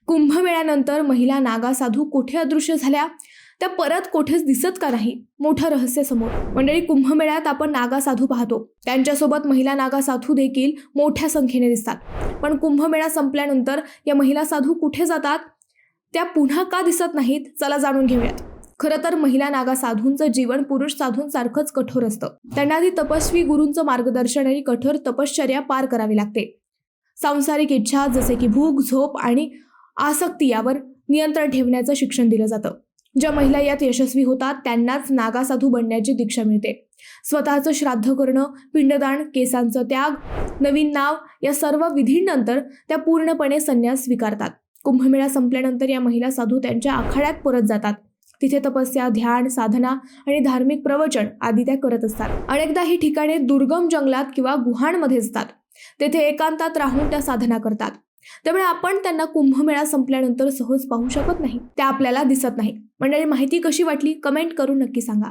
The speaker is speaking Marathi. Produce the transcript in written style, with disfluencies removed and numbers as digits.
कुंभमेळ्यानंतर महिला नागा साधू कुठे अदृश्य झाल्या, त्या परत कुठेच दिसत का नाही? मोठं रहस्य समोर. मंडळी, कुंभमेळ्यात आपण नागा साधू पाहतो, त्यांच्यासोबत महिला नागा साधू देखील मोठ्या संख्येने दिसतात. पण कुंभमेळा संपल्यानंतर या महिला साधू कुठे जातात? त्या पुन्हा का दिसत नाहीत? चला जाणून घेऊयात. खरं तर महिला नागा साधूंचं जीवन पुरुष साधूंसारखंच कठोर असतं. त्यांना आधी तपस्वी गुरूंचं मार्गदर्शन आणि कठोर तपश्चर्या पार करावी लागते. सांसारिक इच्छा जसे की भूक, झोप आणि आसक्ती यावर नियंत्रण ठेवण्याचं शिक्षण दिलं जातं. ज्या महिला यात यशस्वी होतात त्यांनाच नागा साधू बनण्याची दीक्षा मिळते. स्वतःचं श्राद्ध करणं, पिंडदान, केसांचं त्याग, नवीन नाव या सर्व विधींनंतर त्या पूर्णपणे संन्यास स्वीकारतात. कुंभमेळा संपल्यानंतर या महिला साधू त्यांच्या आखाड्यात परत जातात. तिथे तपस्या, ध्यान, साधना आणि धार्मिक प्रवचन आदी त्या करत असतात. अनेकदा ही ठिकाणे दुर्गम जंगलात किंवा गुहांमध्ये असतात. तेथे एकांतात राहून त्या साधना करतात. त्यामुळे आपण त्यांना कुंभमेळा संपल्यानंतर सहज पाहू शकत नाही. त्या आपल्याला दिसत नाही. मंडळी, माहिती कशी वाटली कमेंट करून नक्की सांगा.